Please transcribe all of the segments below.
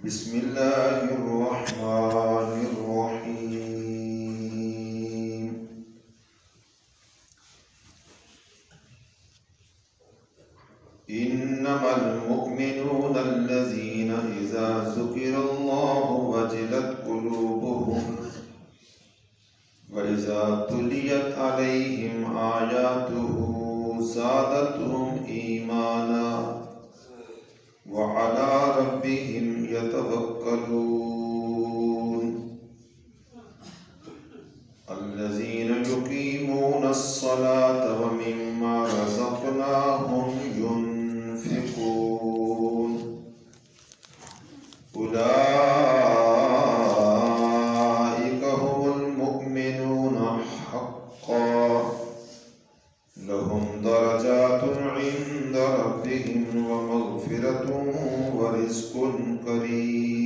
بسم الله الرحمن الرحيم. إنما المؤمنون الذين إذا ذكر الله وجلت قلوبهم وإذا تليت عليهم آياته زادتهم إيمانا وعلى ربهم يتوكلون. الذين يقيمون الصلاة ومما رزقناهم ينفقون. أولئك هم المؤمنون حقا لهم درجات عند ربهم ومغفرة ورزق كريم.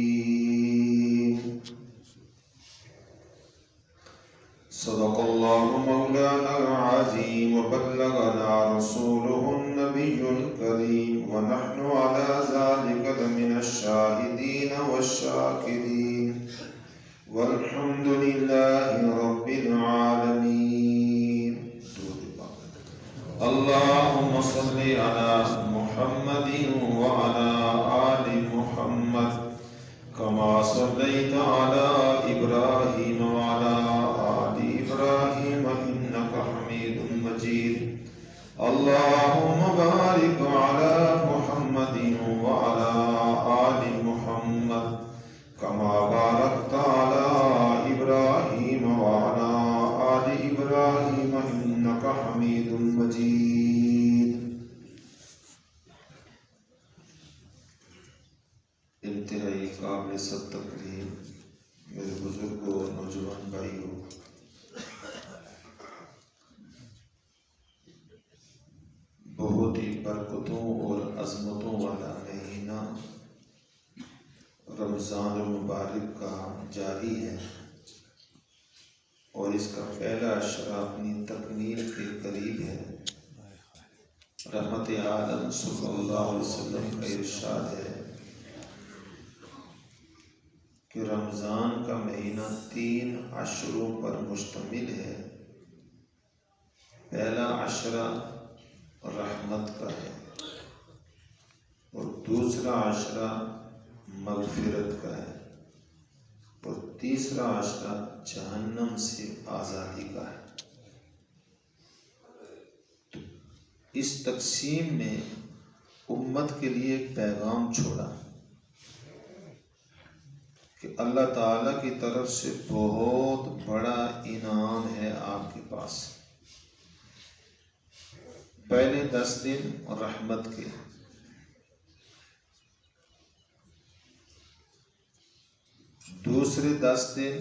صدق الله مولانا العظيم وبلغنا رسوله النبي الكريم ونحن على ذلك لمن الشاهدين والشاكرين والحمد لله رب العالمين. اللهم صل على محمد وعلى آل محمد كما صليت على إبراهيم وعلى آل إبراهيم إنك حميد مجيد. اللهم بارك على محمد وعلى آل محمد كما باركت على إبراهيم وعلى آل إبراهيم إنك حميد مجيد. انتہائی قابل صد تکریم میرے بزرگوں اور نوجوان بھائیوں، بہت ہی برکتوں اور عظمتوں والا مہینہ رمضان المبارک کا جاری ہے اور اس کا پہلا عشرہ اپنی تکمیل کے قریب ہے۔ رحمت عالم صلی اللہ علیہ وسلم کا ارشاد ہے کہ رمضان کا مہینہ 3 عشروں پر مشتمل ہے۔ پہلا عشرہ رحمت کا ہے اور دوسرا عشرہ مغفرت کا ہے اور تیسرا عشرہ جہنم سے آزادی کا ہے۔ تو اس تقسیم میں امت کے لیے ایک پیغام چھوڑا کہ اللہ تعالیٰ کی طرف سے بہت بڑا انعام ہے آپ کے پاس۔ پہلے 10 دن رحمت کے، دوسرے 10 دن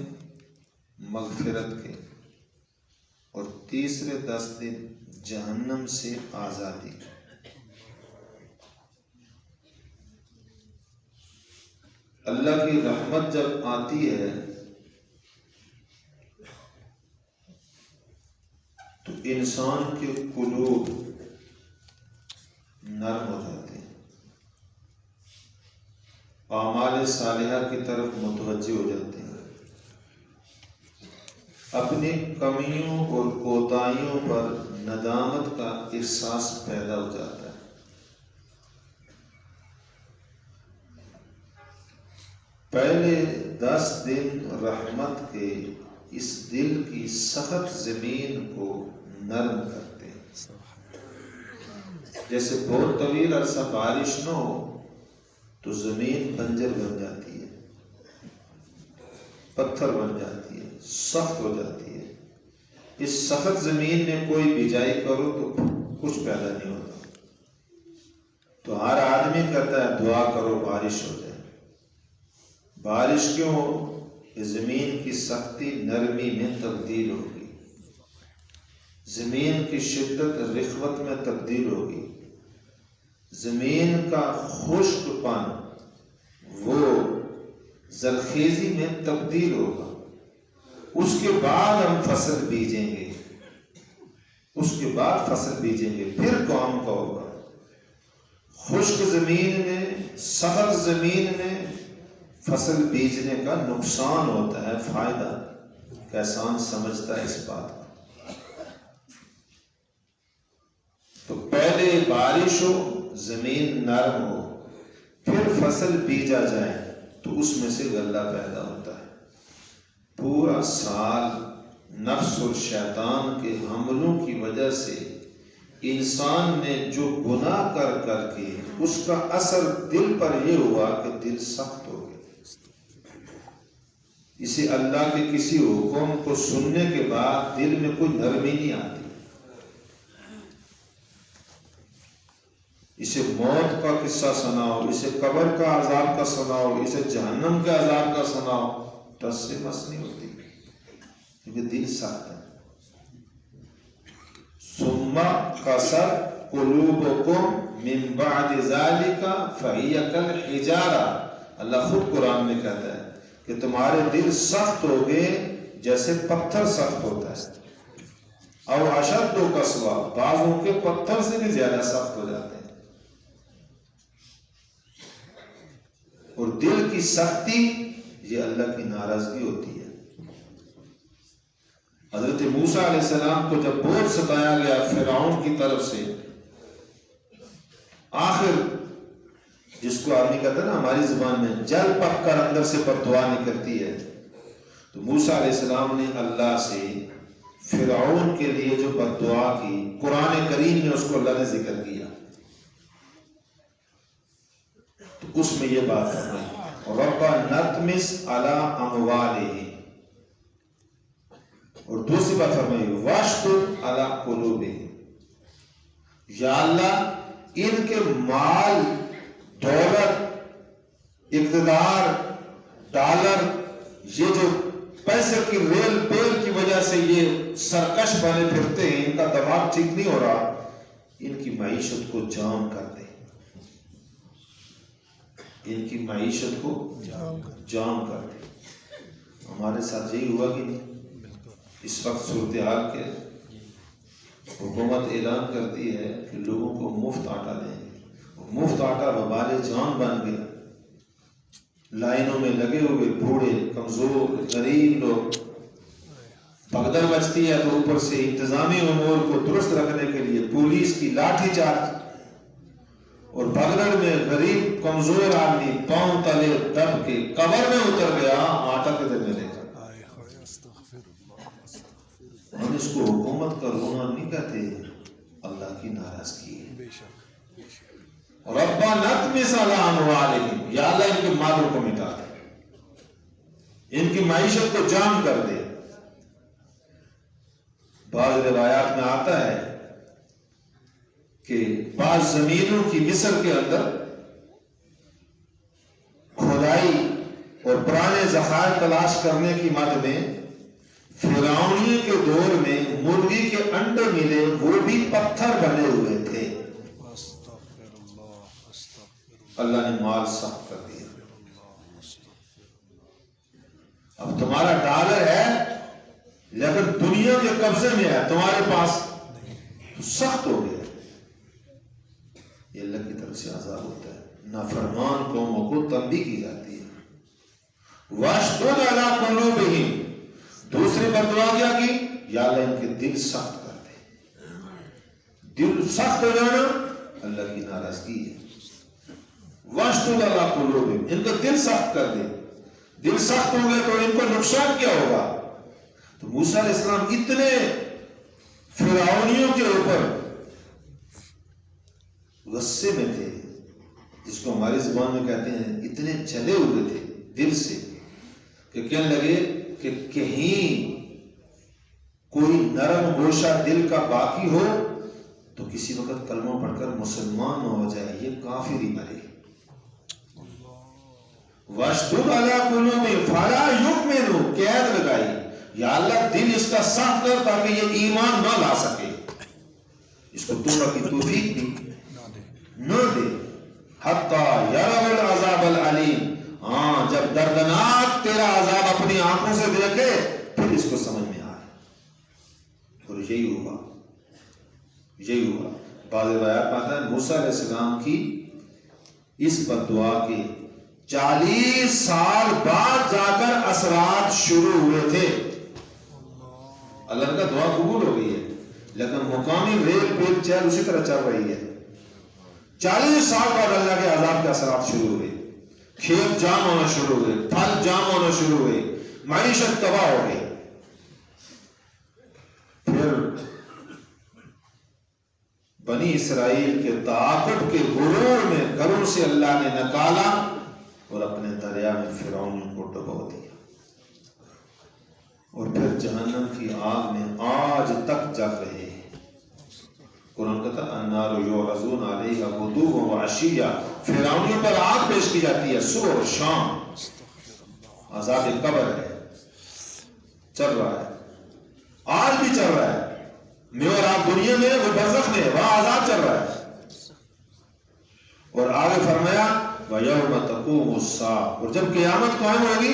مغفرت کے اور تیسرے 10 دن جہنم سے آزادی کے۔ اللہ کی رحمت جب آتی ہے تو انسان کے قلوب نرم ہو جاتے ہیں، اعمال صالحہ کی طرف متوجہ ہو جاتے ہیں، اپنی کمیوں اور کوتاہیوں پر ندامت کا احساس پیدا ہو جاتا ہے۔ پہلے 10 دن رحمت کے اس دل کی سخت زمین کو نرم کرتے ہیں۔ جیسے بہت طویل عرصہ بارش نہ ہو تو زمین بنجر بن جاتی ہے، پتھر بن جاتی ہے، سخت ہو جاتی ہے۔ اس سخت زمین میں کوئی بجائی کرو تو کچھ پیدا نہیں ہوتا، تو ہر آدمی کہتا ہے دعا کرو بارش ہو جائے۔ بارش کیوں ہو؟ زمین کی سختی نرمی میں تبدیل ہوگی، زمین کی شدت رخوت میں تبدیل ہوگی، زمین کا خشک پن وہ زرخیزی میں تبدیل ہوگا۔ اس کے بعد ہم فصل بیجیں گے، پھر کام کا ہوگا۔ خشک زمین میں، سخت زمین میں فصل بیجنے کا نقصان ہوتا ہے، فائدہ کسان سمجھتا ہے اس بات کو۔ تو پہلے بارش ہو، زمین نرم ہو، پھر فصل بیجا جائے تو اس میں سے غلہ پیدا ہوتا ہے۔ پورا سال نفس اور شیطان کے حملوں کی وجہ سے انسان نے جو گناہ کر کر کے اس کا اثر دل پر یہ ہوا کہ دل سخت ہو گیا۔ اسے اللہ کے کسی حکم کو سننے کے بعد دل میں کوئی نرمی نہیں آتی۔ اسے موت کا قصہ سناؤ، اسے قبر کا عذاب کا سناؤ، اسے جہنم کے عذاب کا سناؤ، ٹس سے مس نہیں ہوتی، کیونکہ دل سخت ہے۔ ثم قست قلوبکم من بعد ذلک فہی کالحجارہ، اللہ خود قرآن میں کہتا ہے کہ تمہارے دل سخت ہو گئے جیسے پتھر سخت ہوتا ہے، اور اشد قسوہ، بعضوں کے پتھر سے بھی زیادہ سخت ہو جاتے ہیں۔ اور دل کی سختی یہ اللہ کی ناراضگی ہوتی ہے۔ حضرت موسیٰ علیہ السلام کو جب بہت ستایا گیا فرعون کی طرف سے، آخر جس کو آدمی کہتا ہے نا ہماری زبان میں جل پک کر اندر سے بددعا نکلتی ہے، تو موسیٰ علیہ السلام نے اللہ سے فرعون کے لیے جو بددعا کی، قرآن کریم میں اس کو اللہ نے ذکر کیا، تو اس میں یہ بات ہے رَبَّنَا اطْمِسْ عَلَىٰ أَمْوَالِهِمْ، اور دوسری بات فرمائی وَاشْدُدْ عَلَىٰ قُلُوبِهِمْ، یا اللہ ان کے مال، دولت، اقتدار، ڈالر، یہ جو پیسے کی ریل پیل کی وجہ سے یہ سرکش بنے پھرتے ہیں، ان کا دماغ ٹھیک نہیں ہو رہا، ان کی معیشت کو جام کر دے، ان کی معیشت کو جام کر دے۔ ہمارے ساتھ یہی ہوا کہ نہیں؟ اس وقت صورتحال کے حکومت اعلان کرتی ہے کہ لوگوں کو مفت آٹا دیں گے، مفت آٹا وبال جان بن گیا، لائنوں میں لگے ہوئے بوڑھے، کمزور، غریب لوگ، بھگدڑ مچتی ہے تو اوپر سے انتظامی امور کو درست رکھنے کے لیے پولیس کی لاٹھی چارج، اور بھگدڑ میں غریب کمزور آدمی پاؤں تلے دب کے قبر میں اتر گیا، آٹا کدھر ملے گا؟ ہم اس کو حکومت کا رونا نہیں کہتے، اللہ کی ناراضگی ہے۔ رَبَّنَا اطْمِسْ عَلَىٰ أَمْوَالِهِمْ، یا اللہ ان کے مالوں کو مٹا دے، ان کی معیشت کو جام کر دے۔ بعض روایات میں آتا ہے کہ بعض زمینوں کی مصر کے اندر کھدائی اور پرانے ذخائر تلاش کرنے کی مد میں فرعونی کے دور میں مرغی کے انڈے ملے، وہ بھی پتھر بنے ہوئے تھے۔ اللہ نے مال سخت کر دیا۔ اب تمہارا ڈالر ہے لیکن دنیا کے قبضے میں ہے، تمہارے پاس تو سخت ہو گیا۔ یہ اللہ کی طرف سے عذاب ہوتا ہے، نافرمان قوموں کو تنبیہ کی جاتی ہے۔ وَاشْدُدْ عَلَىٰ قُلُوبِهِمْ، دوسری بددعا کیا کی؟ یا اللہ ان کے دل سخت کر دے۔ دل سخت ہو جانا اللہ کی ناراضگی ہے۔ وَاشْدُدْ عَلَىٰ قُلُوبِهِمْ، ان کا دل سخت کر دے۔ دل سخت ہوں گے تو ان کو نقصان کیا ہوگا؟ تو موسیٰ علیہ السلام اتنے فرعونیوں کے اوپر غصے میں تھے، جس کو ہماری زبان میں کہتے ہیں اتنے جلے ہوئے تھے دل سے، کہ کہنے لگے کہ کہیں کوئی نرم گوشہ دل کا باقی ہو تو کسی وقت کلمہ پڑھ کر مسلمان نہ ہو جائے، یہ کافر ہی مرے۔ وَاشْدُدْ عَلَىٰ قُلُوبِهِمْ فَلَا يُؤْمِنُوا، قید لگائی، یا اللہ دل اس کا سخت کر تاکہ یہ ایمان نہ لا سکے، اس کو توبہ کی توفیق دی نہ دے۔ حَتَّى يَرَوْا الْعَذَابَ الْعَلِيمَ، ہاں جب دردناک تیرا عذاب اپنی آنکھوں سے دیکھے پھر اس کو سمجھ میں آئے۔ اور یہی ہوا۔ بعض روایات میں آتا ہے موسیٰ علیہ السلام کی اس بددعا کے 40 سال بعد جا کر اثرات شروع ہوئے تھے. اللہ کا دعا قبول ہو گئی ہے لیکن مقامی ریل پیل چل اسی طرح چل رہی ہے. 40 سال بعد اللہ کے عذاب کے اثرات شروع ہوئے, کھیت جام ہونا شروع ہوئے, پھل جام ہونا شروع ہوئے, معیشت تباہ ہو گئی. پھر بنی اسرائیل کے تعاقب کے غرور میں گھروں سے اللہ نے نکالا اور اپنے دریا میں فرعون کو ڈبو دیا, اور پھر جہنم کی آگ میں آج تک جل رہے ہیں. قرآن کہتا ہے النار یعرضون علیہا غدوا وعشیا, فرعونیوں پر آگ پیش کی جاتی ہے صبح اور شام. عذاب قبر ہے, چل رہا ہے, آج بھی چل رہا ہے. میں اور آپ دنیا میں, وہ برزخ میں, وہاں عذاب چل رہا ہے. اور آگے فرمایا وَيَوْمَ تَقُومُ السَّاعَةُ, اور جب قیامت قائم ہوگی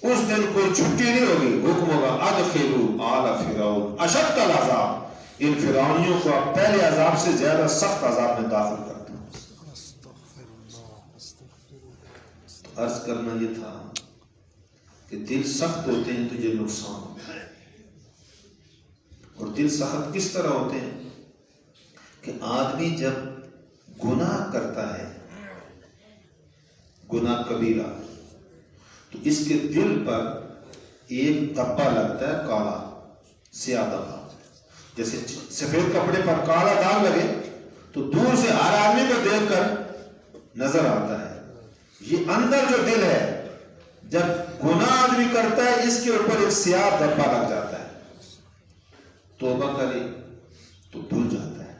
اس دن کوئی چھٹی نہیں ہوگی. حکم ہوگا ادخلوا آل فرعون اشد العذاب, ان فرعونیوں کو آپ پہلے عذاب سے زیادہ سخت عذاب میں داخل کرتے ہیں. عرض کرنا یہ تھا کہ دل سخت ہوتے ہیں تو یہ نقصان ہوتا ہے. اور دل سخت کس طرح ہوتے ہیں کہ آدمی جب گناہ کرتا ہے, گناہ کبیرہ, تو اس کے دل پر ایک دھبا لگتا ہے, کالا سیاہ دھبا. جیسے سفید کپڑے پر کالا داغ لگے تو دور سے ہر آدمی کو دیکھ کر نظر آتا ہے. یہ اندر جو دل ہے, جب گناہ آدمی کرتا ہے اس کے اوپر ایک سیاہ دھبا لگ جاتا ہے. توبہ کرے تو دھل جاتا ہے,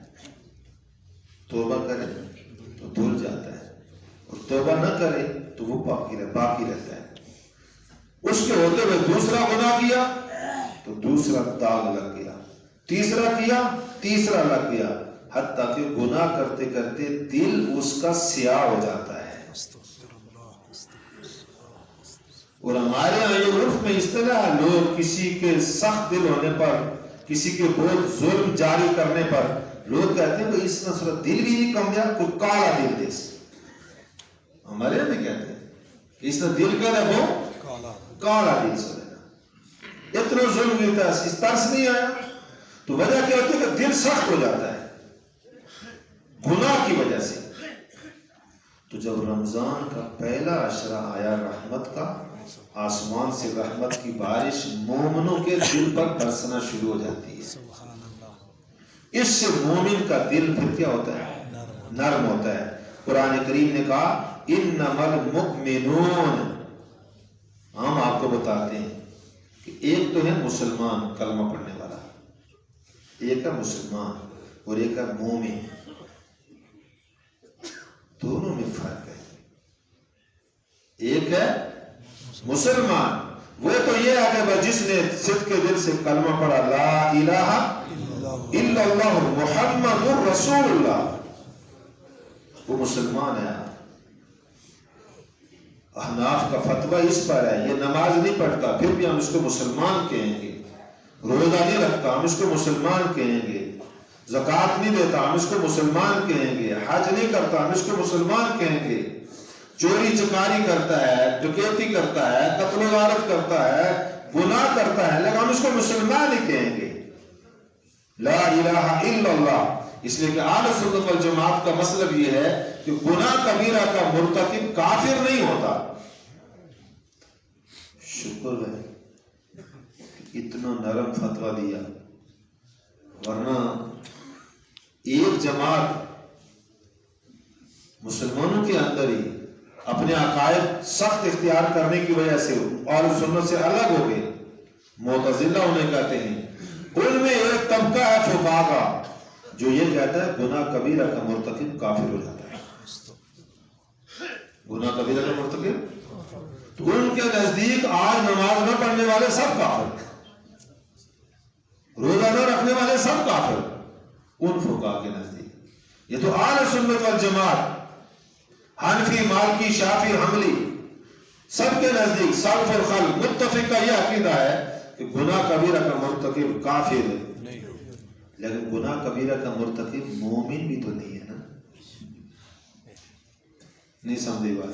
توبہ کرے تو دھل جاتا ہے, اور توبہ نہ کرے تو وہ باقی رہتا ہے. اس کے ہوتے ہوئے دوسرا گناہ کیا تو دوسرا داغ لگ گیا, تیسرا کیا تیسرا لگ گیا, حتیٰ کہ گناہ کرتے کرتے دل اس کا سیاہ ہو جاتا ہے. اور ہمارے یہاں یہ عرف میں اس طرح لوگ کسی کے سخت دل ہونے پر, کسی کے بہت ظلم جاری کرنے پر لوگ کہتے ہیں کہ اس نے صورت دل بھی نہیں کم دیا, کوئی کالا دل دے. ہمارے یہاں میں کہتے ہیں کہ اس نے دل کا دے وہ کالا دل سے دینا, اتنا ظلم ہوتا ہے, اس ترس نہیں آیا. تو وجہ کیا ہوتی ہے کہ دل سخت ہو جاتا ہے گناہ کی وجہ سے. تو جب رمضان کا پہلا عشرہ آیا رحمت کا, آسمان سے رحمت کی بارش مومنوں کے دل پر برسنا شروع ہو جاتی ہے. اس سے مومن کا دل پھر کیا ہوتا ہے, نرم ہوتا ہے. قرآن کریم نے کہا انما المؤمنون, ہم آپ کو بتاتے ہیں کہ ایک تو ہے مسلمان کلمہ پڑھنے والا, ایک ہے مسلمان اور ایک ہے مومن. دونوں میں فرق ہے. ایک ہے مسلمان, وہ تو یہ ہے کہ جس نے صدق کے دل سے کلمہ پڑھا لا الہ الا اللہ محمد رسول اللہ, وہ مسلمان ہے. احناف کا فتویٰ اس پر ہے, یہ نماز نہیں پڑھتا پھر بھی ہم اس کو مسلمان کہیں گے, روزہ نہیں رکھتا ہم اس کو مسلمان کہیں گے, زکوٰۃ نہیں دیتا ہم اس کو مسلمان کہیں گے, حج نہیں کرتا ہم اس کو مسلمان کہیں گے, چوری چکاری کرتا ہے, ڈکیتی کرتا ہے, قتل و غارت کرتا ہے, گناہ کرتا ہے, لیکن ہم اس کو مسلمان ہی کہیں گے. لا الہ الا اللہ. اس لیے کہ اہل سنت والجماعت کا مطلب یہ ہے کہ گناہ کبیرہ کا مرتکب کافر نہیں ہوتا. شکر ہے اتنا نرم فتویٰ دیا, ورنہ ایک جماعت مسلمانوں کے اندر ہی اپنے عقائد سخت اختیار کرنے کی وجہ سے اور سنت سے الگ ہو گئے. معتزلہ انہیں کہتے ہیں. ان میں ایک طبقہ ہے فقہا کا جو یہ کہتا ہے گناہ کبیرہ کا مرتکب کافر ہو جاتا ہے. گناہ کبیرہ کا مرتکب, تو ان کے نزدیک آج نماز نہ پڑھنے والے سب کافر, روزہ نہ رکھنے والے سب کافر ان فقہا کے نزدیک. یہ تو اہل سنت والجماعت حنفی مالکی شافعی حنبلی سب کے نزدیک سلف اور خلف متفق کا یہ عقیدہ ہے کہ گناہ کبیرہ کا مرتکب کافر ہے. لیکن گناہ کبیرہ کا مرتکب مومن بھی تو نہیں ہے نا. نہیں سمجھے بات.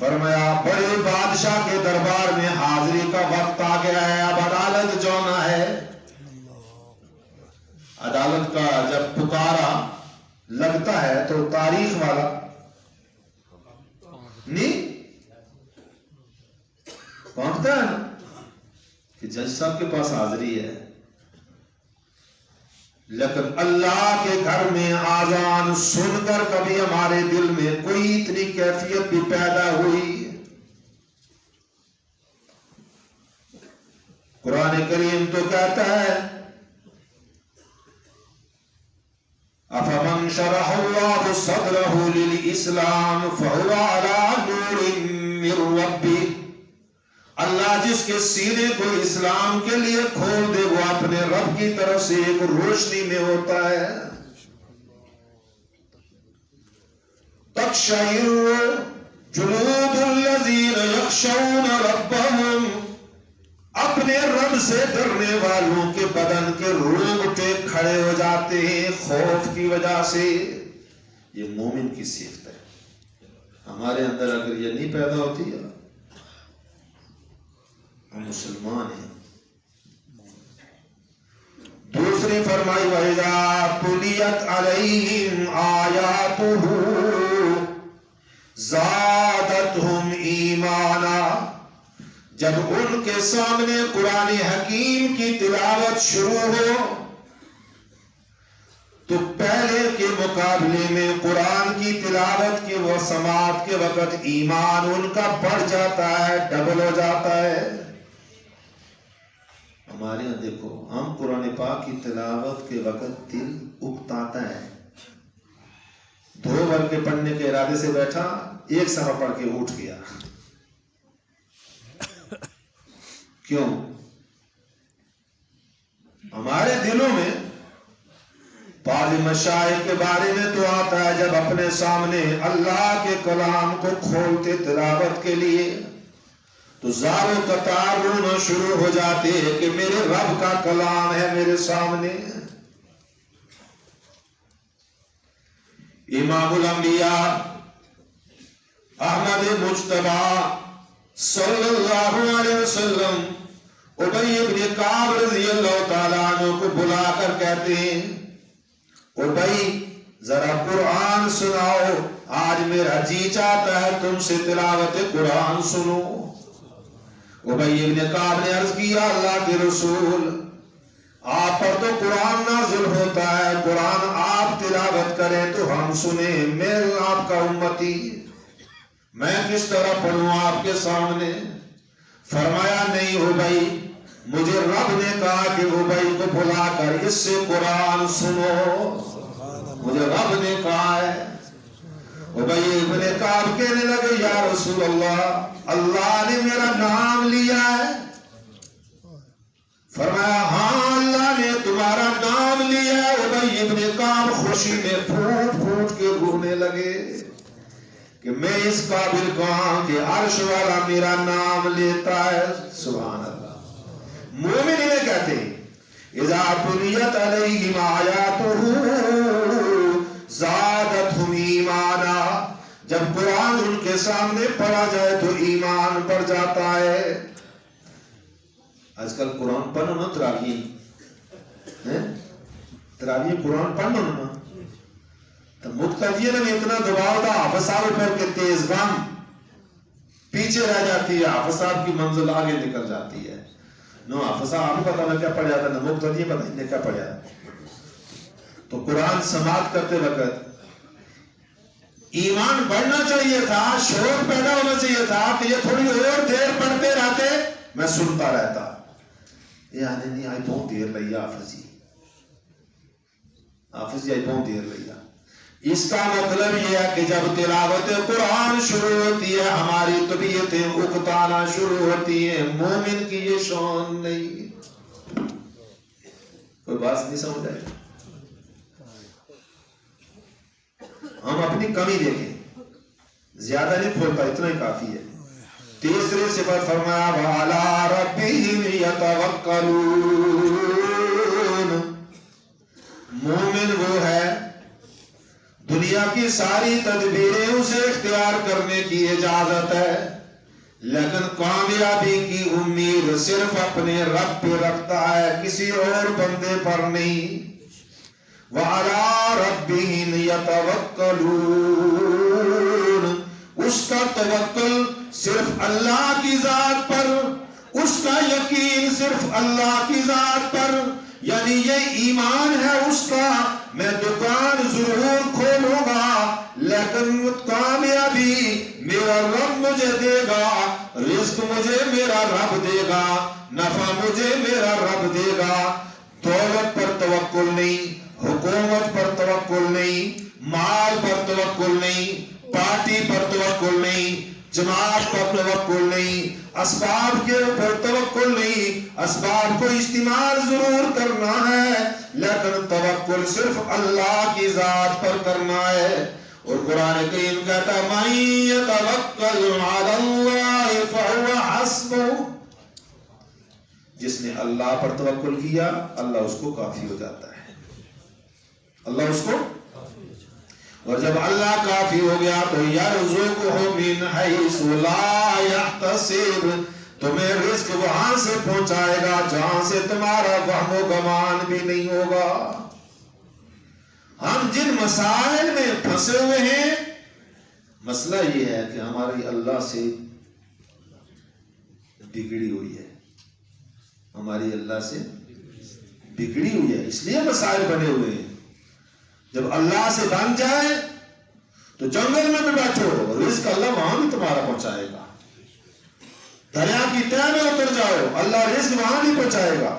فرمایا بڑے بادشاہ کے دربار میں حاضری کا وقت آ گیا ہے، اب عدالت جونا ہے۔ عدالت کا جب پکارا لگتا ہے تو تاریخ والا نہیں پہنچتا ہے نا کہ جج صاحب کے پاس حاضری ہے، لیکن اللہ کے گھر میں آذان سن کر کبھی ہمارے دل میں کوئی اتنی کیفیت بھی پیدا ہوئی؟ قرآن کریم تو کہتا ہے افمن شرح اللہ صدرہ للاسلام فہو علی نور من ربہ، اللہ جس کے سینے کو اسلام کے لیے کھول دے وہ اپنے رب کی طرف سے ایک روشنی میں ہوتا ہے۔ تقشعر جلود الذین یخشون ربہم، اپنے رب سے ڈرنے والوں کے بدن کے رونگٹے کھڑے ہو جاتے ہیں خوف کی وجہ سے۔ یہ مومن کی صفت ہے۔ ہمارے اندر اگر یہ نہیں پیدا ہوتی ہے ہم مسلمان ہیں۔ دوسری فرمائی وَإِذَا تُلِيَتْ عَلَيْهِمْ آيَاتُهُ زَادَتْهُمْ إِيمَانًا، جب ان کے سامنے قرآن حکیم کی تلاوت شروع ہو تو پہلے کے مقابلے میں قرآن کی تلاوت کی وہ سماعت کے وقت ایمان ان کا بڑھ جاتا ہے، ڈبل ہو جاتا ہے۔ ہمارے یہاں دیکھو ہم قرآن پاک کی تلاوت کے وقت دل اکتاتا ہے، 2 بار کے پڑھنے کے ارادے سے بیٹھا، 1 صفحہ پڑھ کے اٹھ گیا، کیوں؟ ہمارے دلوں میں بعض مشائخ کے بارے میں تو آتا ہے جب اپنے سامنے اللہ کے کلام کو کھولتے تلاوت کے لیے تو زار و قطار رونا شروع ہو جاتے ہیں کہ میرے رب کا کلام ہے میرے سامنے۔ امام الانبیاء احمد مجتبی صلی اللہ علیہ وسلم ابی بن کعب رضی اللہ تعالیٰ عنہ کو بلا کر کہتے ہیں ابی ذرا قرآن سناؤ، آج میرا جی چاہتا ہے تم سے تلاوت قرآن سنو۔ ابی بن کعب نے عرض کیا اللہ کے رسول آپ پر تو قرآن نازل ہوتا ہے، قرآن آپ تلاوت کریں تو ہم سنیں، میں آپ کا امتی، میں کس طرح پڑھوں آپ کے سامنے؟ فرمایا نہیں ابی، مجھے رب نے کہا کہ ابی کو بلا کر اس سے قرآن سنو، مجھے رب نے کہا ہے۔ ابی بن کعب کہنے لگے یا رسول اللہ اللہ نے میرا نام لیا ہے؟ فرمایا ہاں اللہ نے تمہارا نام لیا ہے۔ ابی بن کعب خوشی میں پھوٹ پھوٹ کے رونے لگے کہ میں اس قابل کہاں کہ عرش والا میرا نام لیتا ہے۔ سبحان اللہ۔ مومن انہیں کہتے ہیں اذا تلیت علیہم آیاتہ زادتہم ایمانا، جب قرآن ان کے سامنے پڑھا جائے تو ایمان بڑھ جاتا ہے۔ آج کل قرآن پڑھو نا تراویح قرآن پڑھو نا تو مقتدیین میں اتنا دباؤ تھا، حافظ صاحب پر کے تیز غم پیچھے رہ جاتی ہے، حافظ صاحب کی منزل آگے نکل جاتی ہے۔ نو حافظ صاحب آپ کو پتا نہ کیا پڑھ جاتا، نہ مقتدی پتا نہیں کیا پڑھ جاتا۔ تو قرآن سماعت کرتے وقت ایمان بڑھنا چاہیے تھا، شوق پیدا ہونا چاہیے تھا کہ یہ تھوڑی اور دیر پڑھتے رہتے میں سنتا رہتا۔ یہ آنے نہیں آئی بہت دیر لئی حافظ جی آئی بہت دیر لئی۔ اس کا مطلب یہ ہے کہ جب تلاوت قرآن شروع ہوتی ہے ہماری طبیعتیں اکتانا شروع ہوتی ہیں۔ مومن کی یہ شان نہیں۔ کوئی بات نہیں سمجھ آئی؟ ہم اپنی کمی دیکھیں، زیادہ نہیں کھولتا، اتنا ہی کافی ہے۔ تیسرے صفت فرمایا وَعَلَىٰ رَبِّهِمْ يَتَوَكَّلُونَ، مومن وہ ہے دنیا دنیا کی ساری تدبیریں اسے اختیار کرنے کی اجازت ہے، لیکن کامیابی کی امید صرف اپنے رب پہ رکھتا ہے، کسی اور بندے پر نہیں۔ وَعَلَىٰ رَبِّهِمْ يَتَوَكَّلُونَ، اس کا توکل صرف اللہ کی ذات پر، اس کا یقین صرف اللہ کی ذات پر، یعنی یہ ایمان ہے اس کا، میں دکان ضرور کھولوں گا لیکن کامیابی میرا رب مجھے دے گا، رزق مجھے میرا رب دے گا، نفع مجھے میرا رب دے گا۔ دولت پر توکل نہیں، حکومت پر توکل نہیں، مال پر توکل نہیں، پارٹی پر توکل نہیں، جماعت پر توکل نہیں، اسباب کے اوپر توکل نہیں۔ اسباب کو استعمال ضرور کرنا ہے لیکن توکل صرف اللہ کی ذات پر کرنا ہے۔ اور قرآن کریم کہتا ہے مَن يَتَوَكَّلْ عَلَى اللَّهِ فَهُوَ حَسْبُهُ، جس نے اللہ پر توکل کیا اللہ اس کو کافی ہو جاتا ہے، اللہ اس کو، اور جب اللہ کافی ہو گیا تو یرزقہ من حیث لا یحتسب، تمہیں رزق وہاں سے پہنچائے گا جہاں سے تمہارا وہم و گمان بھی نہیں ہوگا۔ ہم جن مسائل میں پھنسے ہوئے ہیں، مسئلہ یہ ہے کہ ہماری اللہ سے بگڑی ہوئی ہے، ہماری اللہ سے بگڑی ہوئی ہے، اس لیے مسائل بنے ہوئے ہیں۔ جب اللہ سے بن جائے تو جنگل میں بھی بیٹھو، رزق اللہ وہاں بھی تمہارا پہنچائے گا۔ دریا کی تہ میں اتر جاؤ، اللہ رزق وہاں بھی پہنچائے گا۔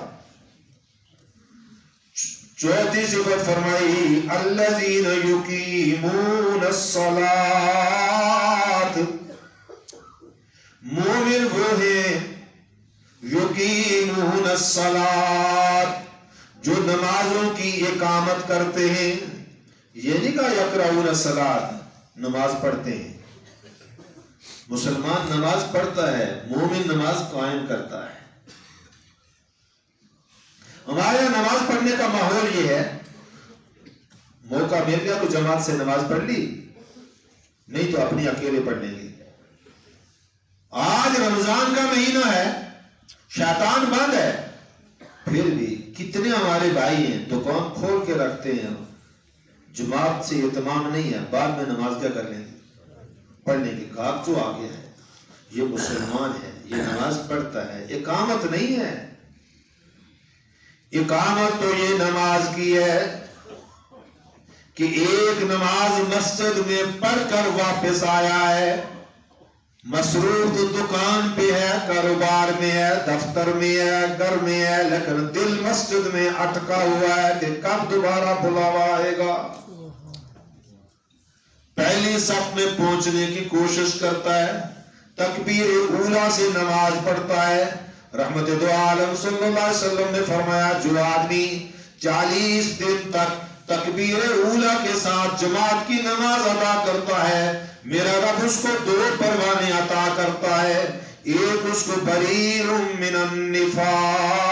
چوتھی صفت فرمائی الذین یقیمون الصلاۃ، مومن وہ ہیں یقیمون الصلاۃ جو نمازوں کی اقامت کرتے ہیں۔ یہ نہیں کہا یقرؤون الصلاۃ، نماز پڑھتے ہیں۔ مسلمان نماز پڑھتا ہے، مومن نماز قائم کرتا ہے۔ ہمارے یہاں نماز پڑھنے کا ماحول یہ ہے، موقع مل گیا تو جماعت سے نماز پڑھ لی، نہیں تو اپنی اکیلے پڑھ لیں گے۔ آج رمضان کا مہینہ ہے، شیطان بند ہے، پھر بھی کتنے ہمارے بھائی ہیں دکان کھول کے رکھتے ہیں، جماعت سے اہتمام نہیں ہے، بعد میں نماز کیا کر لیں گے، پڑھنے کی گاہک جو آ گیا ہے، یہ مسلمان ہے، یہ نماز پڑھتا ہے، اقامت نہیں ہے۔ اقامت تو یہ نماز کی ہے کہ ایک نماز مسجد میں پڑھ کر واپس آیا ہے، مصروف دکان پہ ہے، کاروبار میں ہے، دفتر میں ہے، گھر میں ہے، لیکن دل مسجد میں اٹکا ہوا ہے کہ کب دوبارہ بلاوا آئے گا۔ پہلی صف میں پہنچنے کی کوشش کرتا ہے، تکبیر اولا سے نماز پڑھتا ہے۔ رحمت دو عالم صلی اللہ علیہ وسلم نے فرمایا جو آدمی 40 دن تک تکبیر اولا کے ساتھ جماعت کی نماز ادا کرتا ہے، میرا رب اس کو 2 پروانے عطا کرتا ہے، ایک اس کو بریء من النفاق،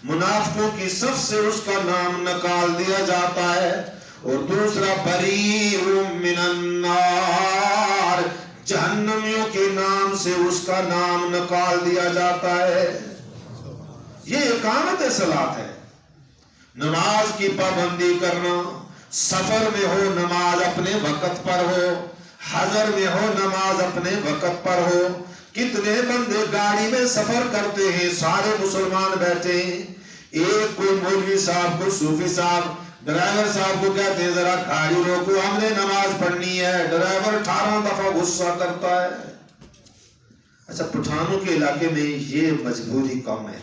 منافقوں کی صف سے اس کا نام نکال دیا جاتا ہے، اور دوسرا بریء من النار، جہنمیوں کے نام سے اس کا نام نکال دیا جاتا ہے۔ یہ اقامت صلاۃ ہے، نماز کی پابندی کرنا، سفر میں ہو نماز اپنے وقت پر ہو، حضر میں ہو نماز اپنے وقت پر ہو۔ کتنے بندے گاڑی میں سفر کرتے ہیں، سارے مسلمان بیٹھے ہیں، ایک کوئی مولوی صاحب کوئی صوفی صاحب ڈرائیور صاحب کو کہتے ہیں ذرا گاڑی روکو ہم نے نماز پڑھنی ہے، ڈرائیور 18 دفعہ غصہ کرتا ہے۔ اچھا پٹھانوں کے علاقے میں یہ مجبوری کم ہے،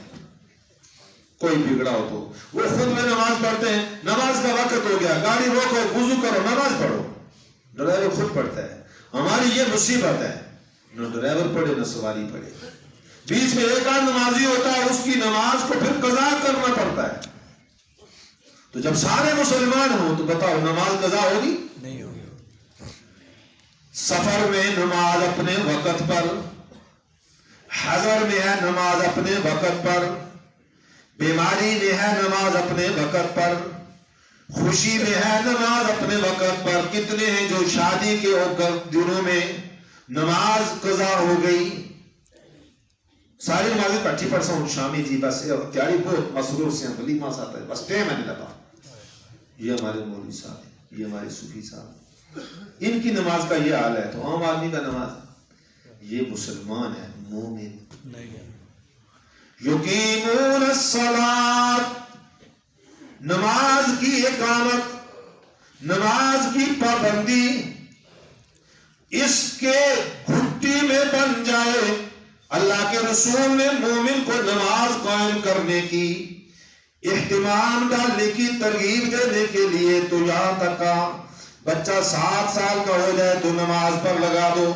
کوئی بگڑا ہو تو وہ خود میں نماز پڑھتے ہیں، نماز کا وقت ہو گیا گاڑی روکو وضو کرو نماز پڑھو، ڈرائیور خود پڑھتا ہے۔ ہماری یہ مصیبت ہے، نہ ڈرائیور پڑھے نہ سواری پڑھے، بیچ میں ایک آدھ نمازی ہوتا ہے، اس کی نماز کو پھر قضا کرنا پڑتا ہے۔ تو جب سارے مسلمان ہوں تو بتاؤ نماز قضا ہوگی؟ نہیں ہوگی۔ سفر میں نماز اپنے وقت پر، حضر میں ہے نماز اپنے وقت پر، بیماری میں ہے نماز اپنے وقت پر، خوشی میں ہے نماز اپنے وقت پر. کتنے ہیں جو شادی کے دنوں میں نماز قضا ہو گئی, ساری نمازیں کٹھی پڑھتا ہوں شامی جی بس تیاری بہت مسرور سے ولیمہ آتا ہے بس ٹائم نہیں لگا. یہ ہمارے مولوی صاحب ہیں, یہ ہمارے صوفی صاحب, ان کی نماز کا یہ حال ہے. تو عام آدمی کا نماز, یہ مسلمان ہے, مومن. یقیمون الصلاۃ, نماز کی اقامت, نماز کی پابندی اس کے گھٹی میں بن جائے. اللہ کے رسول نے مومن کو نماز قائم کرنے کی اہتمام ڈالنے کی ترغیب دینے کے لیے تو یہاں تک کہا بچہ 7 سال کا ہو جائے تو نماز پر لگا دو,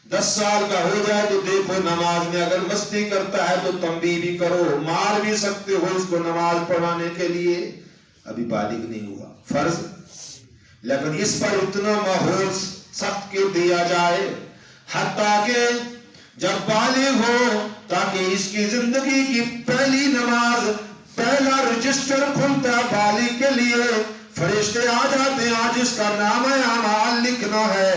10 سال کا ہو جائے تو دیکھو نماز میں اگر مستی کرتا ہے تو تنبیہ بھی کرو, مار بھی سکتے ہو اس کو نماز پڑھانے کے لیے. ابھی بالغ نہیں ہوا فرض, لیکن اس پر اتنا ماحول سخت کر دیا جائے حتیٰ کہ جب بالغ ہو تاکہ اس کی زندگی کی پہلی نماز, پہلا رجسٹر کھلتا بالغ کے لیے, فرشتے آ جاتے ہیں آج اس کا نام اعمال لکھنا ہے.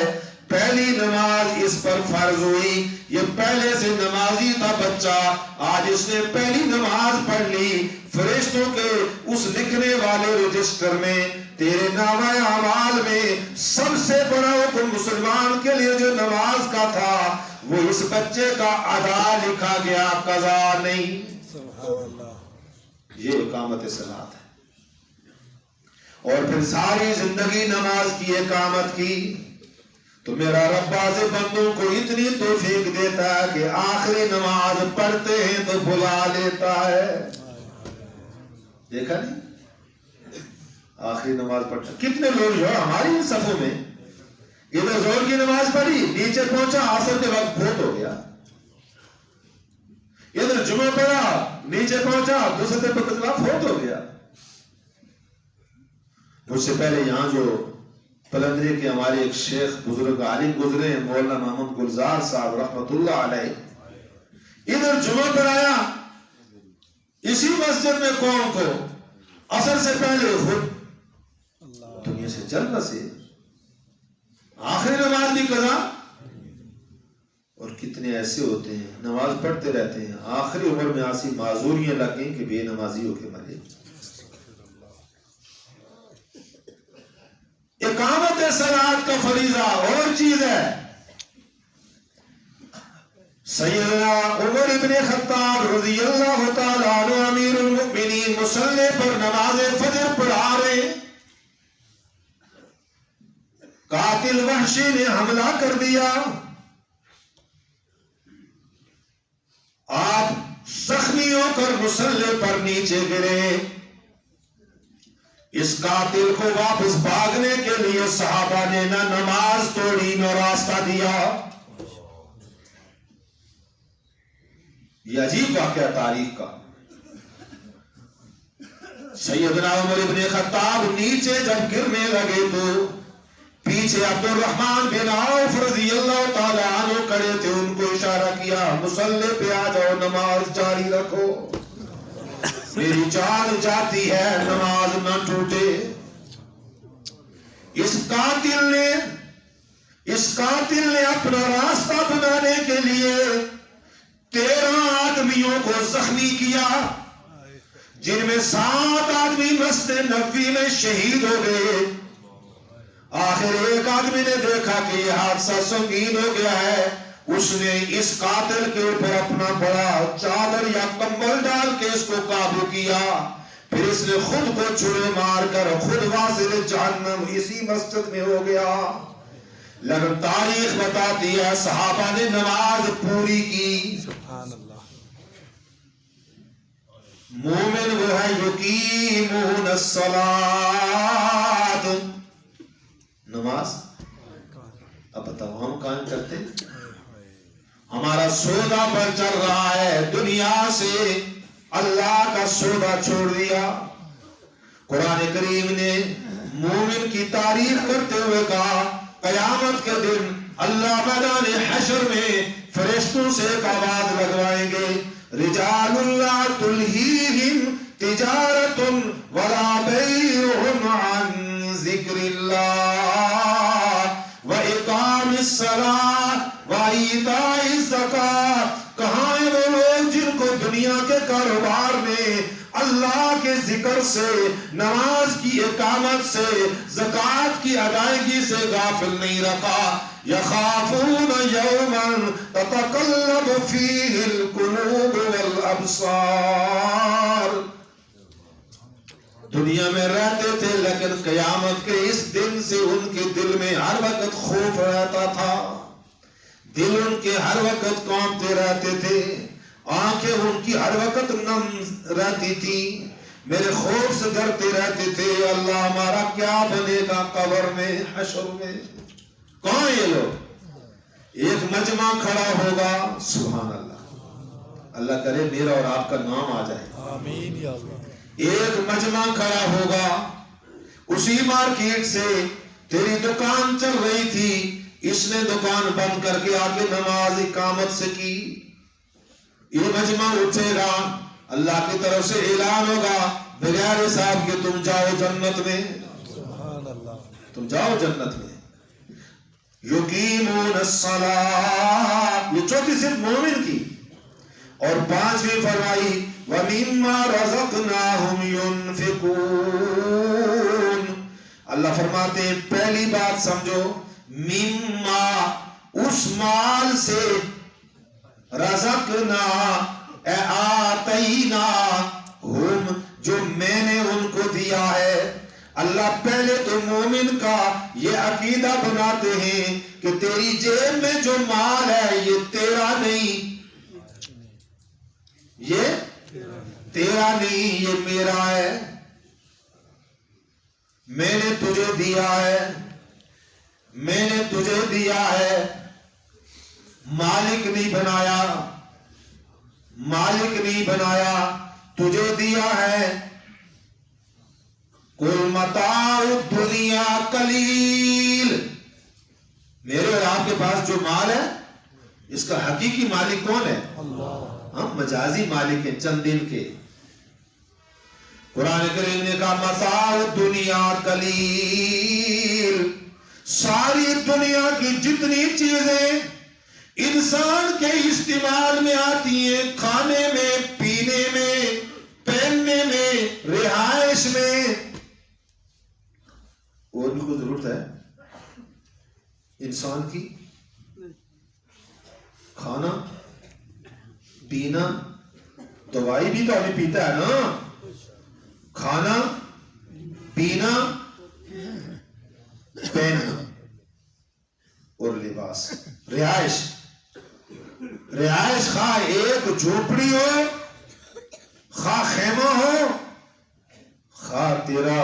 پہلی نماز اس پر فرض ہوئی, یہ پہلے سے نمازی تھا بچہ, آج اس نے پہلی نماز پڑھ لی. فرشتوں کے اس لکھنے والے رجسٹر میں تیرے نام اعمال میں سب سے بڑا حکم مسلمان کے لیے جو نماز کا تھا وہ اس بچے کا ادا لکھا گیا, قضا نہیں. یہ اقامت صلاۃ ہے. اور پھر ساری زندگی نماز کی اقامت کی تو میرا رب باز بندوں کو اتنی توفیق دیتا ہے کہ آخری نماز پڑھتے ہیں تو بلا لیتا ہے. دیکھا نہیں, آخری نماز پڑھتا. کتنے لوگ جو ہماری ان صفوں میں ادھر زور کی نماز پڑھی, نیچے پہنچا عصر کے وقت فوت ہو گیا, ادھر جمعہ پڑھا نیچے پہنچا دوسرے وقت فوت ہو گیا. مجھ سے پہلے یہاں جو پلندرے کے ہمارے ایک شیخ بزرگ عالم گزرے ہیں مولانا محمد گلزار صاحب رحمت اللہ علیہ, ادھر جمعہ پڑھایا اسی مسجد میں قوم کو, عصر سے پہلے خود دنیا سے چل بسے, آخری نماز بھی قضا. اور کتنے ایسے ہوتے ہیں نماز پڑھتے رہتے ہیں, آخری عمر میں ایسی معذوریاں لگیں کہ بے نمازی ہو کے مرے. اقامت صلاۃ کا فریضہ اور چیز ہے. سیدنا عمر ابن خطاب رضی اللہ تعالی عنہ امیر المؤمنین مصلی پر نماز فجر پڑھا رہے, قاتل وحشی نے حملہ کر دیا, آپ زخمی ہو کر مصلی پر نیچے گرے. اس قاتل کو واپس بھاگنے کے لیے صحابہ نے نہ نماز توڑی نہ راستہ دیا. یہ عجیب واقعہ تاریخ کا. سیدنا عمر ابن خطاب نیچے جب گرنے لگے تو پیچھے عبد الرحمن بن عوف رضی اللہ تعالی عنہ کھڑے تھے, ان کو اشارہ کیا مصلی پہ آ جاؤ, نماز جاری رکھو, میری جان جاتی ہے, نماز نہ ٹوٹے. اس قاتل نے اپنا راستہ بنانے کے لیے 13 آدمیوں کو زخمی کیا, جن میں 7 آدمی مسجد نبوی میں شہید ہو گئے. آخر ایک آدمی نے دیکھا کہ یہ حادثہ سنگین ہو گیا ہے, اس نے اس قاتل کے اوپر اپنا بڑا چادر یا کمبل ڈال کے اس کو قابو کیا. پھر اس نے خود کو چھرے مار کر خود واصل جہنم اسی مسجد میں ہو گیا. لیکن تاریخ بتاتی ہے صحابہ نے نماز پوری کی. سبحان اللہ. مومن وہ ہے یقیمون الصلاۃ, نماز. اب بتاؤ ہم قائم کرتے, ہمارا سودا پر چل رہا ہے, دنیا سے اللہ کا سودا چھوڑ دیا. قرآن کریم نے مومن کی تعریف کرتے ہوئے کہا قیامت کے دن اللہ میدان حشر میں فرشتوں سے ایک آواز لگوائیں گے, رجال لا تلہیہم تجارت ولا بیع دنیا کے کاروبار میں اللہ کے ذکر سے، نماز کی اقامت سے، زکوٰۃ کی ادائیگی سے غافل نہیں رکھا. یخافون یوما تتقلب فیہ القلوب والابصار. دنیا میں رہتے تھے لیکن قیامت کے اس دن سے ان کے دل میں ہر وقت خوف رہتا تھا. دل ان کے ہر وقت کانپتے رہتے تھے، آنکھیں ان کی ہر وقت نم رہتی تھی. میرے خوف سے ڈرتے رہتے تھے، اللہ ہمارا کیا بنے گا قبر میں، حشر میں. کون یہ لوگ؟ ایک مجمع کھڑا ہوگا، سبحان اللہ، اللہ کرے میرا اور آپ کا نام آ جائے، آمین یا اللہ. ایک مجمع کھڑا ہوگا. اسی مارکیٹ سے تیری دکان چل رہی تھی، اس نے دکان بند کر کے آگے نماز اقامت سے کی. یہ مجمع اٹھے گا، اللہ کی طرف سے اعلان ہوگا بغیر حساب کے تم جاؤ جنت میں، سبحان اللہ. تم جاؤ جنت میں. یقیمون الصلاۃ، یہ چوتھی صرف مومن کی. اور پانچویں فرمائی وَمِمَّا رَزَقْنَاهُمْ يُنْفِقُونَ. اللہ فرماتے ہیں پہلی بات سمجھو، مِمَّا، اس مال سے، رزقنا اے آتینا ہم، جو میں نے ان کو دیا ہے. اللہ پہلے تو مومن کا یہ عقیدہ بناتے ہیں کہ تیری جیب میں جو مال ہے یہ تیرا نہیں، یہ تیرا نہیں، یہ میرا ہے، میں نے تجھے دیا ہے، میں نے تجھے دیا ہے. مالک نہیں بنایا، مالک نہیں بنایا، تجھے دیا ہے. کل متاع الدنیا قلیل. میرے اور آپ کے پاس جو مال ہے اس کا حقیقی مالک کون ہے؟ اللہ. ہم مجازی مالک ہیں چند دن کے. قرآن کریم نے کہا متاع الدنیا قلیل. ساری دنیا کی جتنی چیزیں انسان کے استعمال میں آتی ہیں، کھانے میں، پینے میں، پہننے میں، رہائش میں، اور بھی کوئی ضرورت ہے انسان کی؟ کھانا پینا، دوائی بھی تو ابھی پیتا ہے نا. کھانا پینا پہننا اور لباس، رہائش. رہائش خواہ ایک جھوپڑی ہو، خواہ خیمہ ہو، خواہ تیرا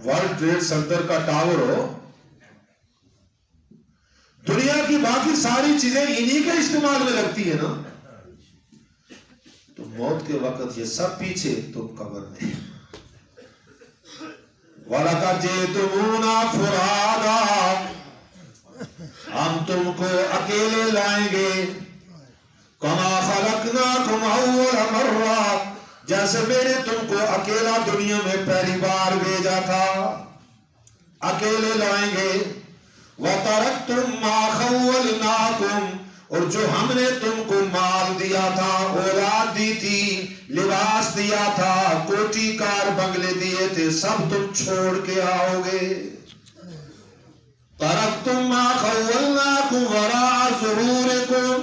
ورلڈ ٹریڈ سینٹر کا ٹاور ہو، دنیا کی باقی ساری چیزیں انہی کے استعمال میں لگتی ہے نا. تو موت کے وقت یہ سب پیچھے، تم قبر میں. وَلَقَدْ جِئْتُمُونَا فُرَادًا، ہم تم کو اکیلے لائیں گے. کما خلقناکم اول مرہ، جیسے میں نے تم کو اکیلا دنیا میں پہلی بار بھیجا تھا، اکیلے لائیں گے. وَتَرَكْتُمْ مَا خَوَّلْنَاكُمْ، اور جو ہم نے تم کو مال دیا تھا، اولاد دی تھی، لباس دیا تھا، کوٹی کار بنگلے دیے تھے، سب تم چھوڑ کے آؤ گے. تَرَكْتُمْ مَا خَوَّلْنَاكُمْ وَرَاءَ ظُهُورِكُمْ،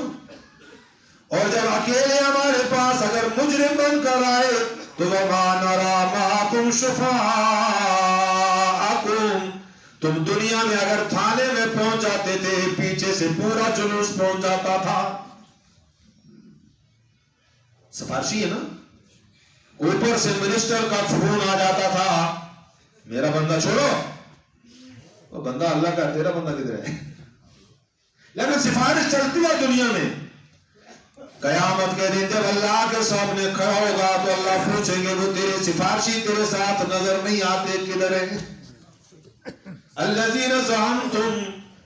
اور جب اکیلے ہمارے پاس اگر مجرم بن کر آئے تو وَمَا نَرَى مَعَكُمْ شُفَعَاءَكُمْ، تم دنیا میں اگر تھانے میں پہنچ جاتے تھے پیچھے سے پورا جلوس پہنچ جاتا تھا. سفارشی ہے نا، اوپر سے منسٹر کا فون آ جاتا تھا، میرا بندہ چھوڑو. وہ بندہ اللہ کا، تیرا بندہ کدھر ہے؟ لیکن سفارش چلتی ہے دنیا میں. قیامت کے دن جب اللہ کے سامنے کھڑا ہوگا تو اللہ پوچھیں گے وہ تیرے سفارشی تیرے ساتھ نظر نہیں آتے، کدھر ہیں؟ الذین زعمتم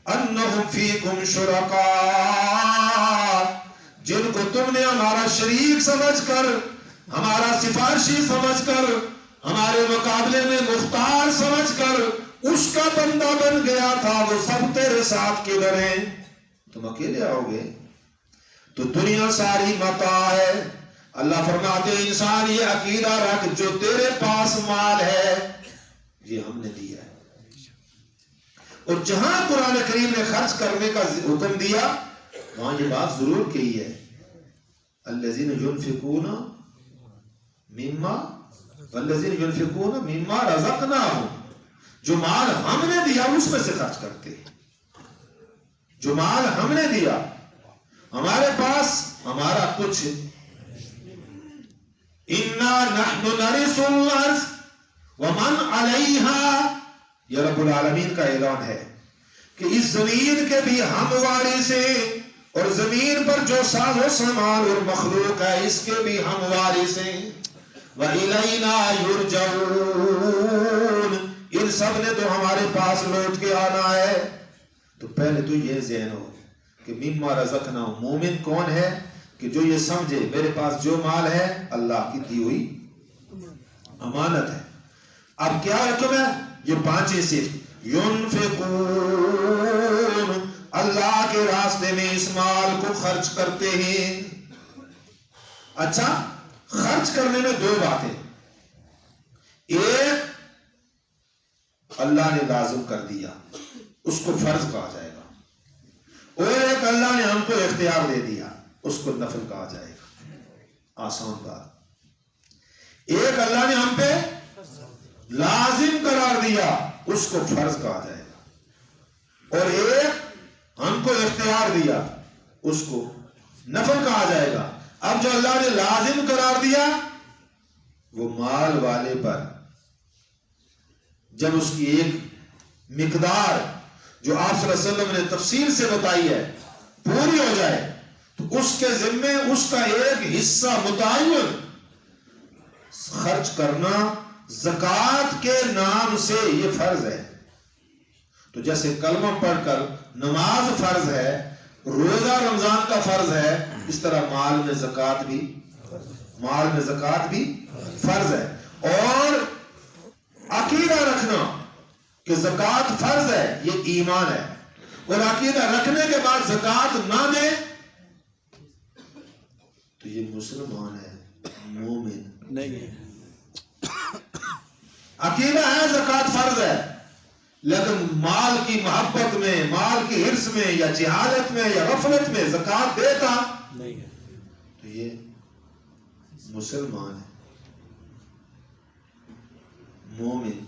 انہم فیکم شرکاء، جن کو تم نے ہمارا شریک سمجھ کر، ہمارا سفارشی سمجھ کر، ہمارے مقابلے میں مختار سمجھ کر اس کا بندہ بن گیا تھا، وہ سب تیرے ساتھ کدھر ہیں؟ تم اکیلے آؤ گے. تو دنیا ساری متاع ہے، اللہ فرماتے ہیں انسان یہ عقیدہ رکھ جو تیرے پاس مال ہے یہ ہم نے دیا ہے. اور جہاں قرآن کریم نے خرچ کرنے کا حکم دیا وہاں یہ بات ضرور کہی ہے الذین ينفقون مما والذین ينفقون مما رزقناہم. جو مال ہم نے دیا اس میں سے خرچ کرتے ہیں. جو مال ہم نے دیا ہمارے پاس ہمارا کچھ اِنَّا نَحْنُ نَرِثُ الْأَرْضَ وَمَنْ عَلَيْهَا. یہ رب العالمین کا اعلان ہے کہ اس زمین کے بھی ہم وارث ہیں اور زمین پر جو ساز و سامان اور مخلوق ہے اس کے بھی ہم وارث ہیں. وَإِلَيْنَا يُرْجَعُونَ. ان سب نے تو ہمارے پاس لوٹ کے آنا ہے. تو پہلے تو یہ ذہن ہو کہ مما رزقنا. مومن کون ہے کہ جو یہ سمجھے میرے پاس جو مال ہے اللہ کی دی ہوئی امانت ہے. اب کیا حکم ہے؟ یہ 5 صرف ينفقون. اللہ کے راستے میں اس مال کو خرچ کرتے ہیں. اچھا خرچ کرنے میں 2 باتیں. ایک اللہ نے لازم کر دیا اس کو فرض کہا جائے گا اور ایک اللہ نے ہم کو اختیار دے دیا اس کو نفل کہا جائے گا. آسان بات. ایک اللہ نے ہم پہ لازم قرار دیا اس کو فرض کہا جائے گا اور ایک ہم کو اختیار دیا اس کو نفل کہا جائے گا. اب جو اللہ نے لازم قرار دیا وہ مال والے پر جب اس کی ایک مقدار جو آپ صلی اللہ علیہ وسلم نے تفصیل سے بتائی ہے پوری ہو جائے تو اس کے ذمے اس کا ایک حصہ متعین خرچ کرنا زکوٰۃ کے نام سے یہ فرض ہے. تو جیسے کلمہ پڑھ کر نماز فرض ہے روزہ رمضان کا فرض ہے اس طرح مال میں زکوٰۃ بھی فرض ہے. اور عقیدہ رکھنا کہ زکوٰۃ فرض ہے یہ ایمان ہے اور عقیدہ رکھنے کے بعد زکوٰۃ نہ دے تو یہ مسلمان ہے مومن نہیں ہے. عقیدہ ہے زکوٰۃ فرض ہے لیکن مال کی محبت میں مال کی حرص میں یا جہالت میں یا غفلت میں زکوٰۃ دیتا نہیں ہے تو یہ مسلمان ہے مومن.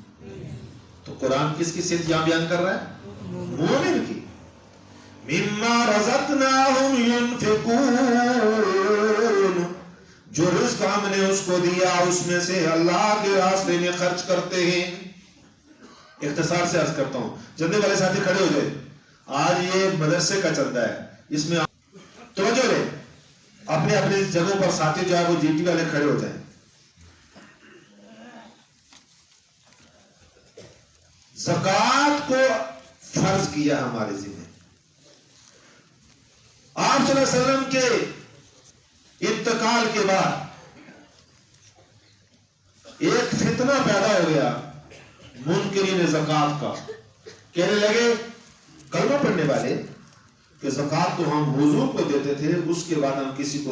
تو قرآن کس کی صفت یہاں بیان کر رہا ہے؟ مومن کی. مما رزقناہم ينفقون. جو رزق ہم نے اس کو دیا اس میں سے اللہ کے راستے میں خرچ کرتے ہیں. اختصار سے عرض کرتا ہوں چندے والے ساتھی کھڑے ہو جائے. آج یہ مدرسے کا چندہ ہے اس میں توجہ لے اپنے اپنے جگہوں پر ساتھی جو ہے وہ جی ٹی والے کھڑے ہو جائیں. زکوٰۃ کو فرض کیا ہمارے ذمہ. آپ صلی اللہ علیہ وسلم کے انتقال کے بعد ایک فتنہ پیدا ہو گیا منکرین زکوٰۃ کا. کہنے لگے کلمہ پڑھنے والے کہ زکوٰۃ تو ہم حضور کو دیتے تھے اس کے بعد ہم کسی کو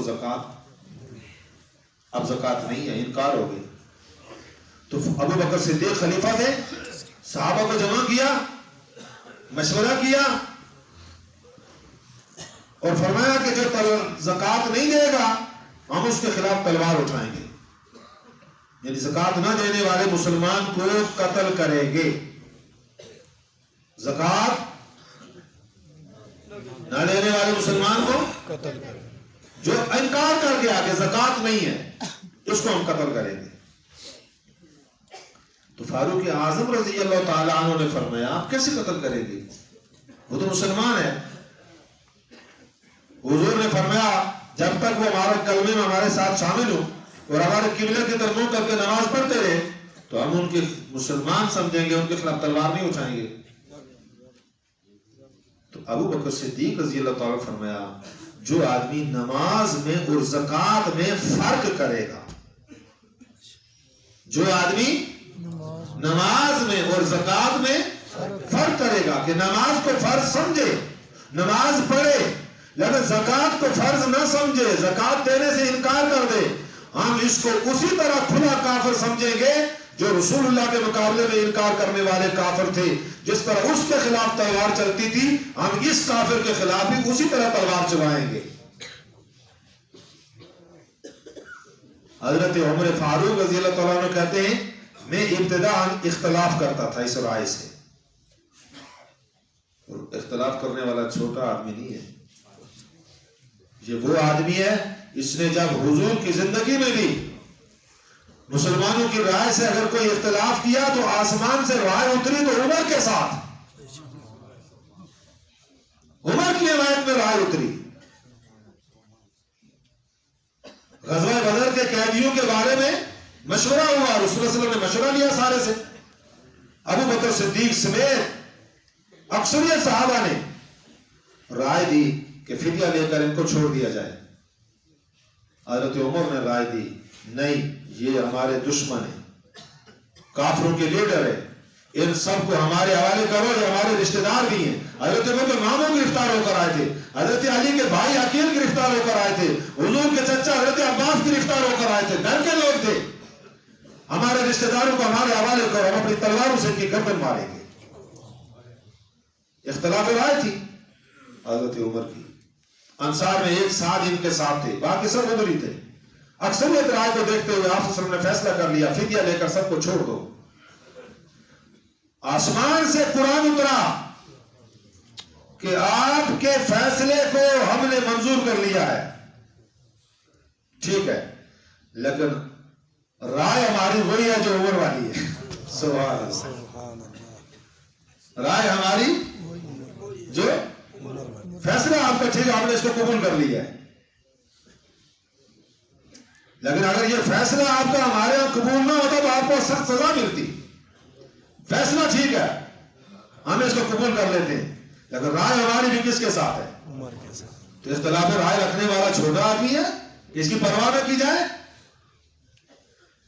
اب زکوٰۃ نہیں ہے. انکار ہو گئی. تو ابو بکر صدیق خلیفہ تھے صحابہ کو جمع کیا مشورہ کیا اور فرمایا کہ جو زکوٰۃ نہیں دے گا ہم اس کے خلاف تلوار اٹھائیں گے. یعنی زکوٰۃ نہ دینے والے مسلمان کو قتل کریں گے. زکوٰۃ نہ دینے والے مسلمان کو قتل کرے. جو انکار کر گیا کہ زکوٰۃ نہیں ہے اس کو ہم قتل کریں گے. تو فاروق اعظم رضی اللہ تعالیٰ عنہ نے فرمایا آپ کیسے قتل کریں گے وہ تو مسلمان ہے. حضور نے فرمایا جب تک وہ ہمارے کلمے میں ہمارے ساتھ شامل ہو اور ہمارے قبلے کی طرف منہ کر کے نماز پڑھتے رہے تو ہم ان کے مسلمان سمجھیں گے ان کے خلاف تلوار نہیں اٹھائیں گے. تو ابو بکر صدیق رضی اللہ تعالیٰ فرمایا جو آدمی نماز میں اور زکوٰۃ میں فرق کرے گا جو آدمی نماز میں اور زکوٰۃ میں فرق کرے گا کہ نماز کو فرض سمجھے نماز پڑھے لیکن زکات کو فرض نہ سمجھے، زکات دینے سے انکار کر دے، ہم اس کو اسی طرح کھلا کافر سمجھیں گے جو رسول اللہ کے مقابلے میں انکار کرنے والے کافر تھے. جس طرح اس کے خلاف تلوار چلتی تھی، ہم اس کافر کے خلاف بھی اسی طرح تلوار چلائیں گے. حضرت عمر فاروق رضی اللہ تعالیٰ عنہ کہتے ہیں میں ابتداء اختلاف کرتا تھا اس رائے سے. اور اختلاف کرنے والا چھوٹا آدمی نہیں ہے، یہ وہ آدمی ہے اس نے جب حضور کی زندگی میں بھی مسلمانوں کی رائے سے اگر کوئی اختلاف کیا تو آسمان سے رائے اتری تو عمر کے ساتھ، عمر کی روایت میں رائے اتری. غزوہ بدر کے قیدیوں کے بارے میں مشورہ ہوا، رسول اللہ صلی اللہ علیہ وسلم نے مشورہ لیا سارے سے. ابو بکر صدیق سمیت اکثریت صحابہ نے رائے دی کہ فدیہ لے کر ان کو چھوڑ دیا جائے. حضرت عمر نے رائے دی نہیں، یہ ہمارے دشمن ہیں، کافروں کے لیڈر ہیں، ان سب کو ہمارے حوالے کرو، یہ ہمارے رشتہ دار بھی ہیں. حضرت عمر کے ماموں گرفتار ہو کر آئے تھے، حضرت علی کے بھائی عقیل گرفتار ہو کر آئے تھے، حضور کے چچا حضرت عباس گرفتار ہو کر آئے تھے، گھر کے لوگ تھے. ہمارے رشتہ داروں کو ہمارے حوالے کرو، ہم اپنی تلواروں سے ان کی گردن ماریں گے. اختلاف رائے تھی حضرت عمر کی. انصار میں ایک ساتھ ان کے ساتھ تھے، باقی سب ادھر ہی تھے. اکثریت رائے کو دیکھتے ہوئے آپ صلی اللہ علیہ وسلم نے فیصلہ کر لیا فدیہ لے کر سب کو چھوڑ دو. آسمان سے قرآن اترا کہ آپ کے فیصلے کو ہم نے منظور کر لیا ہے، ٹھیک ہے، لیکن رائے ہماری وہی ہے جو عمر والی ہے. سبحان اللہ. رائے ہماری جو فیصلہ آپ کا ٹھیک ہے، ہم نے اس کو قبول کر لیا ہے، لیکن اگر یہ فیصلہ آپ کا ہمارے یہاں قبول نہ ہوتا تو آپ کو سخت سزا ملتی. فیصلہ ٹھیک ہے، ہم اس کو قبول کر لیتے ہیں، لیکن رائے ہماری بھی کس کے ساتھ ہے؟ عمر کے ساتھ. تو اختلاف رائے رکھنے والا چھوٹا آدمی ہے، اس کی پرواہ نہ کی جائے.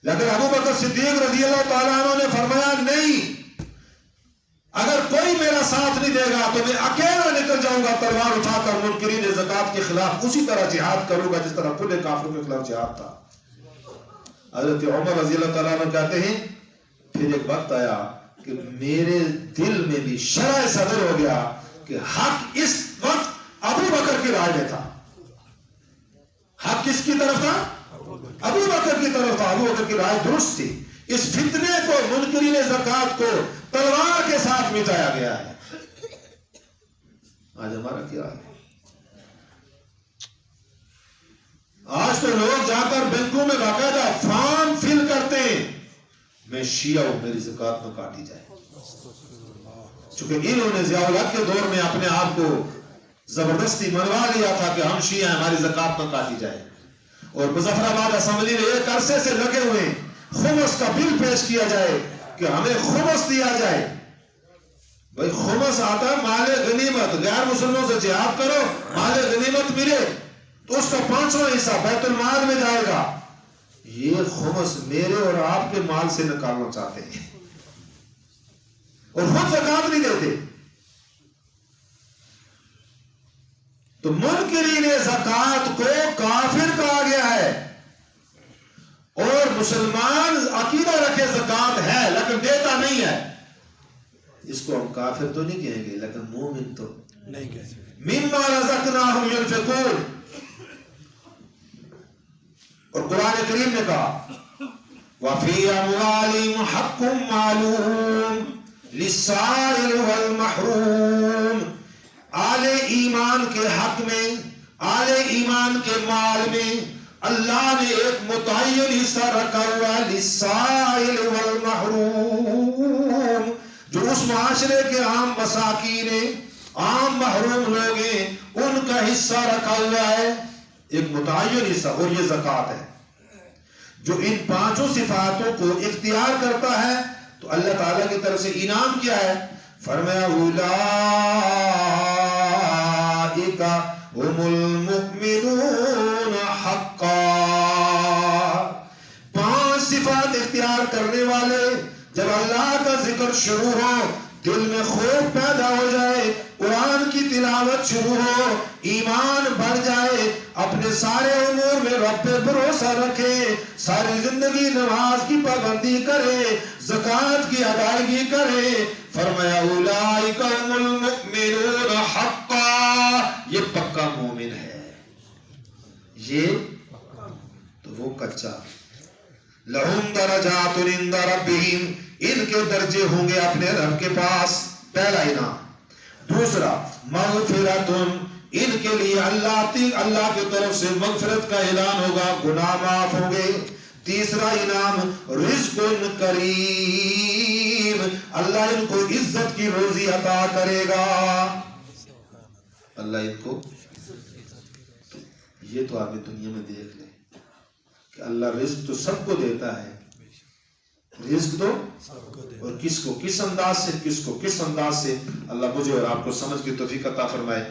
لیکن ابو بکر صدیق رضی اللہ تعالیٰ عنہ نے فرمایا نہیں، اگر کوئی میرا ساتھ نہیں دے گا تو میں اکیلا نکل جاؤں گا تلوار اٹھا کر منکرین زکات کے خلاف اسی طرح جہاد کروں گا جس طرح کھلے کافروں کے خلاف جہاد تھا. حضرت عمر رضی اللہ تعالیٰ عنہ کہتے ہیں پھر ایک وقت آیا کہ میرے دل میں بھی شرح صدر ہو گیا کہ حق اس وقت ابو بکر کی رائے میں تھا. حق کس کی طرف تھا؟ ابو بکر کی طرف تھا. ابو بکر کی رائے درست تھی. اس فتنے کو منکرین زکات کو تلوار کے ساتھ مٹایا گیا ہے. آج ہمارا کیا ہے؟ آج تو لوگ جا کر بینکوں میں باقاعدہ فارم فل کرتے ہیں میں شیعہ ہوں میری زکات نہ کاٹی جائے. چونکہ انہوں نے ضیاء الحق کے دور میں اپنے آپ کو زبردستی منوا لیا تھا کہ ہم شیعہ ہیں، ہماری زکات نہ کاٹی جائے. اور مظفر آباد اسمبلی میں ایک عرصے سے لگے ہوئے خمس کا بل پیش کیا جائے کہ ہمیں خمس دیا جائے. بھائی خمس آتا ہے مال غنیمت، غیر مسلموں سے جہاد کرو مال غنیمت ملے تو اس کا 5واں حصہ بیت المال میں جائے گا. یہ خمس میرے اور آپ کے مال سے نکالنا چاہتے ہیں اور خود زکات نہیں دیتے. تو منکرین زکات کو کافر کہا گیا ہے. اور مسلمان عقیدہ رکھے زکات ہے لیکن دیتا نہیں ہے، اس کو ہم کافر تو نہیں کہیں گے لیکن مومن تو نہیں کہتے. مما رزقناہم ينفقون. اور قرآن کریم نے کہا وَفِي أَمْوَالِهِمْ حَقٌّ مَّعْلُومٌ لِلسَّائِلِ وَالْمَحْرُومِ. آل ایمان کے حق میں، آل ایمان کے مال میں اللہ نے ایک متعین حصہ رکھا ہوا ہے لِلسَّائِلِ وَالْمَحْرُومِ. جو اس معاشرے کے عام مساکین ہیں، عام محروم لوگ ہیں، ان کا حصہ رکھا ہوا ہے ایک متعین حصہ، اور یہ زکات ہے. جو ان 5 صفاتوں کو اختیار کرتا ہے تو اللہ تعالیٰ کی طرف سے انعام کیا ہے؟ فرمایا اولئک هم المؤمنون حقا. 5 صفات اختیار کرنے والے جب اللہ کا ذکر شروع ہو دل میں خوف پیدا ہو جائے قرآن کی تلاوت شروع ہو، ایمان بڑھ جائے، اپنے سارے امور میں رب پہ بھروسہ رکھے، ساری زندگی نماز کی پابندی کرے، زکوٰۃ کی ادائیگی کرے، فرمایا اولئک هم المؤمنون حقا، یہ پکا مومن ہے، یہ تو وہ کچا۔ لہم درجات عند ربہم، ان کے درجے ہوں گے اپنے رب کے پاس، پہلا انعام۔ دوسرا مغفرت، ان کے لیے اللہ کی طرف سے مغفرت کا اعلان ہوگا، گناہ معاف ہوں گے۔ تیسرا انعام رزق کریم، اللہ ان کو عزت کی روزی عطا کرے گا، اللہ ان کو، یہ تو آدمی دنیا میں دیکھ لے کہ اللہ رزق تو سب کو دیتا ہے، رزق دو اور کس کو کس انداز سے، کس کو کس انداز سے، اللہ مجھے اور آپ کو سمجھ کی توفیق عطا فرمائے۔